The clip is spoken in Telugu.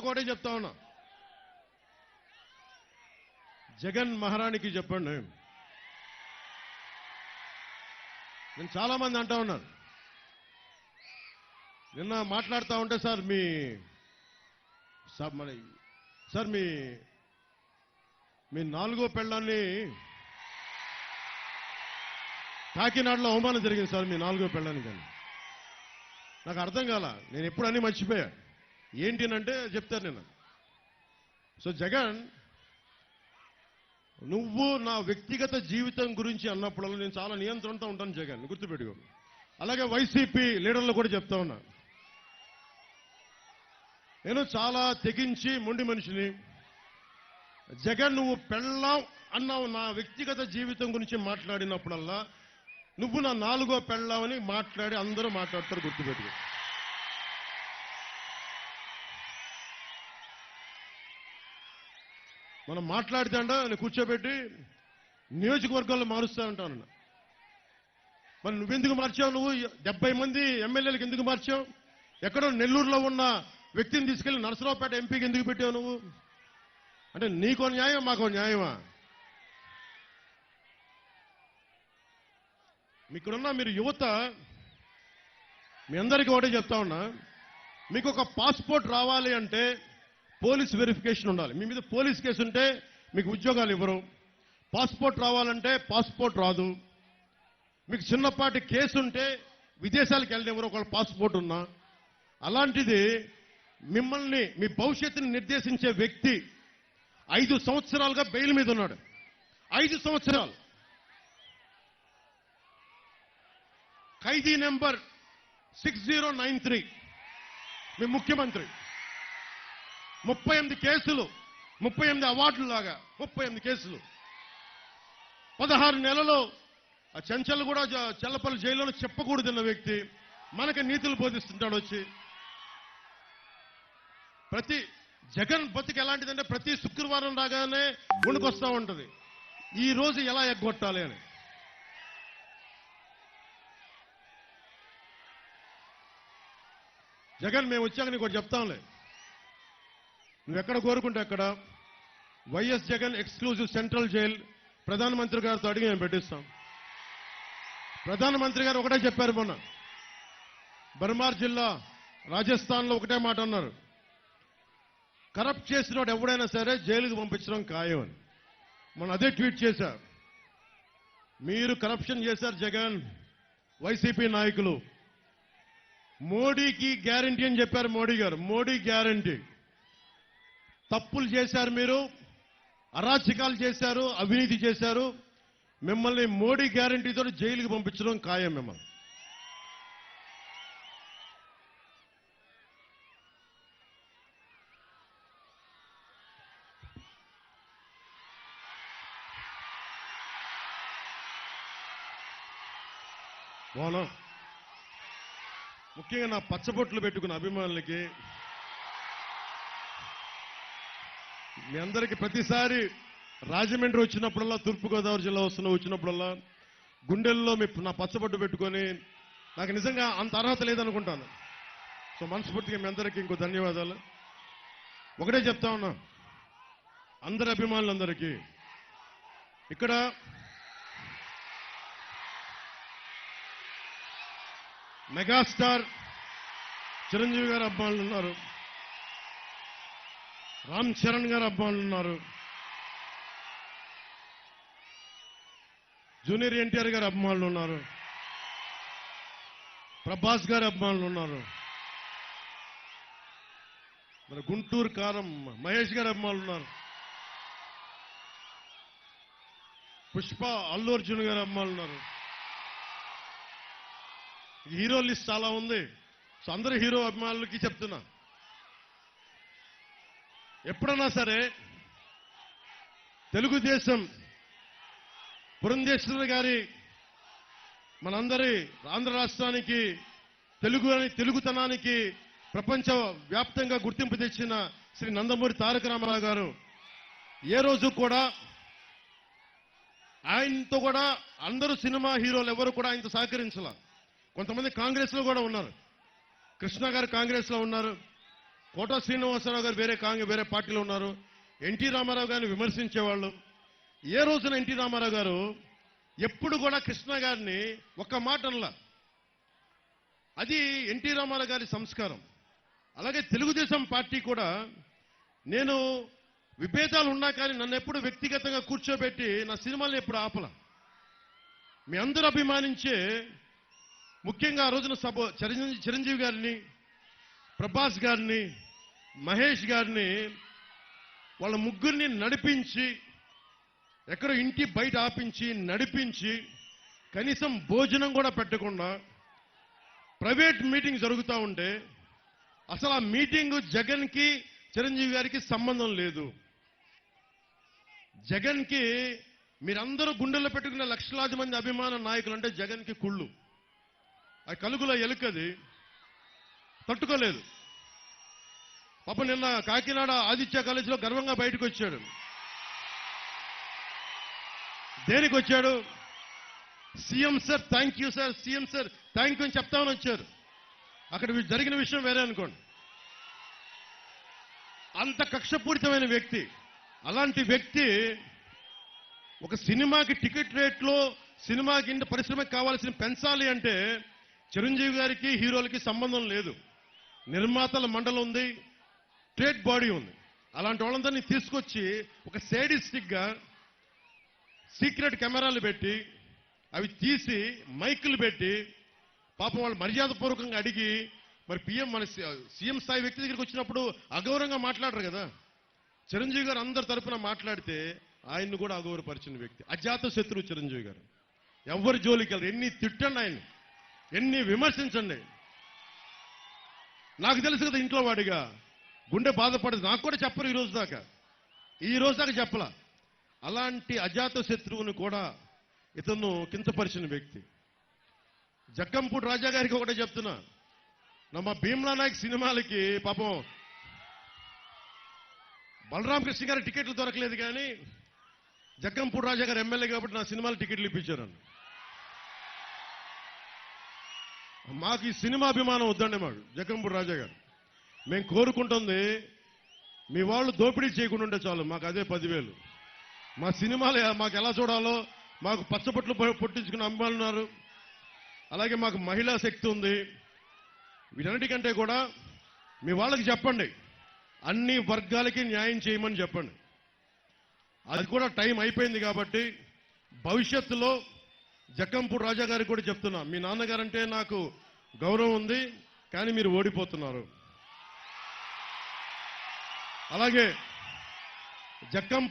ఒకటే చెప్తా ఉన్నా, జగన్ మహారాణికి చెప్పండి. నేను చాలా మంది అంటా ఉన్నారు, నిన్న మాట్లాడుతూ ఉంటే సార్ మీ నాలుగో పెళ్ళాన్ని కాకినాడలో అవమానం జరిగింది సార్, మీ నాలుగో పెళ్ళాన్ని. కానీ నాకు అర్థం కాల, నేను ఎప్పుడు అన్నీ మర్చిపోయా. ఏంటి అంటే చెప్తారు నిన్న. సో జగన్, నువ్వు నా వ్యక్తిగత జీవితం గురించి అన్నప్పుడల్లా నేను చాలా నియంత్రణతో ఉంటాను జగన్, గుర్తుపెట్టుకో. అలాగే వైసీపీ లీడర్లు కూడా చెప్తా ఉన్నా, నేను చాలా తెగించి మొండి మనిషిని. జగన్, నువ్వు పెళ్ళాం అన్నావు, నా వ్యక్తిగత జీవితం గురించి మాట్లాడినప్పుడల్లా నువ్వు నా నాలుగో పెళ్ళామని మాట్లాడి అందరూ మాట్లాడతారు, గుర్తుపెట్టుకో. మనం మాట్లాడితే నేను కూర్చోబెట్టి నియోజకవర్గాల్లో మారుస్తా ఉంటాను. మరి నువ్వెందుకు మార్చావు? నువ్వు 70 మంది ఎమ్మెల్యేలకు ఎందుకు మార్చావు? ఎక్కడో నెల్లూరులో ఉన్న వ్యక్తిని తీసుకెళ్లి నరసరావుపేట ఎంపీకి ఎందుకు పెట్టావు నువ్వు? అంటే నీకో న్యాయం, మాకో న్యాయమా? మీకున్న మీరు యువత, మీ అందరికీ ఒకటే చెప్తా ఉన్నా, మీకు ఒక పాస్పోర్ట్ రావాలి అంటే పోలీస్ వెరిఫికేషన్ ఉండాలి. మీ మీద పోలీస్ కేసు ఉంటే మీకు ఉద్యోగాలు ఇవ్వరు. పాస్పోర్ట్ రావాలంటే పాస్పోర్ట్ రాదు. మీకు చిన్నపాటి కేసు ఉంటే విదేశాలకు వెళ్ళనివ్వరు ఒకవేళ పాస్పోర్ట్ ఉన్నా. అలాంటిది మిమ్మల్ని, మీ భవిష్యత్తుని నిర్దేశించే వ్యక్తి 5 సంవత్సరాలుగా బెయిల్ మీద ఉన్నాడు. 5 సంవత్సరాలు. ఖైదీ నెంబర్ 6093 మీ ముఖ్యమంత్రి. 38 కేసులు, 38 అవార్డులు లాగా 38 కేసులు. 16 నెలలు ఆ చెంచల్ కూడా చెల్లపల్లి జైల్లో చెప్పకూడదన్న వ్యక్తి మనకి నీతులు బోధిస్తుంటాడు వచ్చి. జగన్ బతికి ఎలాంటిదంటే ప్రతి శుక్రవారం రాగానే వణుకొస్తా ఉంటది, ఈ రోజు ఎలా ఎగ్గొట్టాలి అని. జగన్, మేము వచ్చాక నీకు చెప్తాంలే, నువ్వెక్కడ కోరుకుంటే అక్కడ YS Jagan exclusive central jail ప్రధానమంత్రి గారితో అడిగి మేము పెట్టిస్తాం. ప్రధానమంత్రి గారు ఒకటే చెప్పారు మొన్న, బర్మార్ జిల్లా రాజస్థాన్లో ఒకటే మాట అన్నారు, కరప్ట్ చేసినోడు ఎవడైనా సరే జైలుకు పంపించడం ఖాయం అని. మనం అదే ట్వీట్ చేశారు. మీరు కరప్షన్ చేశారు జగన్, వైసీపీ నాయకులు. మోడీకి గ్యారంటీ అని చెప్పారు మోడీ గారు. మోడీ గ్యారంటీ. తప్పులు చేశారు మీరు, అరాచకాలు చేశారు, అవినీతి చేశారు. మిమ్మల్ని మోడీ గ్యారంటీతో జైలుకి పంపించడం ఖాయం మిమ్మల్ని. బాగున్నా. ముఖ్యంగా నా పచ్చబొట్లు పెట్టుకున్న అభిమానులకి, మీ అందరికీ ప్రతిసారి రాజమండ్రి వచ్చినప్పుడల్లా, తూర్పుగోదావరి జిల్లా వచ్చినప్పుడల్లా గుండెల్లో నా పచ్చబొట్టు పెట్టుకొని, నాకు నిజంగా అంత అర్హత లేదనుకుంటాను. సో మనస్ఫూర్తిగా మీ అందరికీ ఇంకో ధన్యవాదాలు. ఒకటే చెప్తా ఉన్నా అందరి అభిమానులందరికీ, ఇక్కడ మెగాస్టార్ చిరంజీవి గారు అభిమానులు ఉన్నారు, రామ్ చరణ్ గారు అభిమానులు ఉన్నారు, జూనియర్ ఎన్టీఆర్ గారు అభిమానులు ఉన్నారు, ప్రభాస్ గారి అభిమానులు ఉన్నారు, మన గుంటూరు కారం మహేష్ గారి అభిమానులు ఉన్నారు, పుష్ప అల్లు అర్జున్ గారి అభిమానులు ఉన్నారు. హీరో లిస్ట్ చాలా ఉంది. సో అందరు హీరో అభిమానులకి చెప్తున్నా, ఎప్పుడన్నా సరే తెలుగుదేశం పురంధేశ్వరి గారి, మనందరి ఆంధ్ర రాష్ట్రానికి తెలుగుతనానికి ప్రపంచ వ్యాప్తంగా గుర్తింపు తెచ్చిన శ్రీ నందమూరి తారక రామారావు గారు ఏ రోజు కూడా, ఆయనతో కూడా అందరూ సినిమా హీరోలు ఎవరు కూడా ఆయనతో సహకరించాల. కొంతమంది కాంగ్రెస్ లో కూడా ఉన్నారు. కృష్ణ గారు కాంగ్రెస్ లో ఉన్నారు, కోట శ్రీనివాసరావు గారు వేరే పార్టీలో ఉన్నారు. ఎన్టీ రామారావు గారిని విమర్శించేవాళ్ళు. ఏ రోజున ఎన్టీ రామారావు గారు ఎప్పుడు కూడా కృష్ణ గారిని ఒక్క మాట అనలా. అది ఎన్టీ రామారావు గారి సంస్కారం. అలాగే తెలుగుదేశం పార్టీ కూడా నేను విభేదాలు ఉన్నా కానీ నన్ను ఎప్పుడు వ్యక్తిగతంగా కూర్చోబెట్టి నా సినిమాలను ఎప్పుడు ఆపల. మీ అందరూ అభిమానించే ముఖ్యంగా ఆ రోజున చిరంజీవి గారిని, ప్రభాస్ గారిని, మహేష్ గారిని వాళ్ళ ముగ్గురిని నడిపించి ఎక్కడో ఇంటి బయట ఆపించి నడిపించి కనీసం భోజనం కూడా పెట్టకుండా ప్రైవేట్ మీటింగ్ జరుగుతూ ఉంటే అసలు ఆ మీటింగ్ జగన్కి చిరంజీవి గారికి సంబంధం లేదు. జగన్కి మీరందరూ గుండెల్లో పెట్టుకున్న లక్షలాది మంది అభిమాన నాయకులు అంటే జగన్కి కుళ్ళు. ఆ కలుగులో ఎలుకది తట్టుకోలేదు. పాప నిన్న కాకినాడ ఆదిత్య కాలేజీలో గర్వంగా బయటకు వచ్చాడు. దేనికి వచ్చాడు? CM sir thank you sir, CM sir thank you అని చెప్తామని వచ్చారు. అక్కడ జరిగిన విషయం వేరే అనుకోండి. అంత కక్షపూరితమైన వ్యక్తి. అలాంటి వ్యక్తి ఒక సినిమాకి టికెట్ రేట్లో సినిమాకి పరిశ్రమకి కావాల్సిన పెంచాలి అంటే చిరంజీవి గారికి హీరోలకి సంబంధం లేదు. నిర్మాతల మండలి ఉంది, ట్రేడ్ బాడీ ఉంది. అలాంటి వాళ్ళందరినీ తీసుకొచ్చి ఒక సేడిస్టిక్ గా సీక్రెట్ కెమెరాలు పెట్టి అవి తీసి మైకులు పెట్టి పాపం వాళ్ళు మర్యాదపూర్వకంగా అడిగి మరి మన సీఎం స్థాయి వ్యక్తి దగ్గరికి వచ్చినప్పుడు అగౌరవంగా మాట్లాడరు కదా. చిరంజీవి గారు అందరి తరఫున మాట్లాడితే ఆయన్ని కూడా అగౌరవపరిచిన వ్యక్తి. అజాత శత్రువు చిరంజీవి గారు. ఎవరి జోలికి వెళ్ళరు. ఎన్ని తిట్టండి, ఆయన ఎన్ని విమర్శించండి. నాకు తెలుసు కదా ఇంట్లో వాడిగా గుండె బాధపడదు. నాకు కూడా చెప్పరు ఈ రోజు దాకా చెప్పలా. అలాంటి అజాత శత్రువుని కూడా ఇతను కించపరిచిన వ్యక్తి. జక్కంపూడి రాజా గారికి ఒకటే చెప్తున్నా, మా భీమ్లా నాయక్ సినిమాలకి పాపం బలరామకృష్ణ గారి టికెట్లు దొరకలేదు కానీ జక్కంపూడి రాజా గారు ఎమ్మెల్యే కాబట్టి నా సినిమాలు టికెట్లు ఇప్పించారు. మాకు ఈ సినిమా అభిమానం వద్దండి. మాకు జక్కంపూడి రాజా గారు మేము కోరుకుంటుంది మీ వాళ్ళు దోపిడీ చేయకుండా ఉంటే చాలు, మాకు అదే 10,000. మా సినిమాలు మాకు ఎలా చూడాలో మాకు పచ్చబొట్లు పొట్టించుకున్న అమ్మాయిలు ఉన్నారు. అలాగే మాకు మహిళా శక్తి ఉంది. వీటన్నిటికంటే కూడా మీ వాళ్ళకి చెప్పండి, అన్ని వర్గాలకి న్యాయం చేయమని చెప్పండి. అది కూడా టైం అయిపోయింది కాబట్టి భవిష్యత్తులో జక్కంపూడి రాజా గారికి కూడా చెప్తున్నా, మీ నాన్నగారంటే నాకు గౌరవం ఉంది కానీ మీరు ఓడిపోతున్నారు. అలాగే జక్కం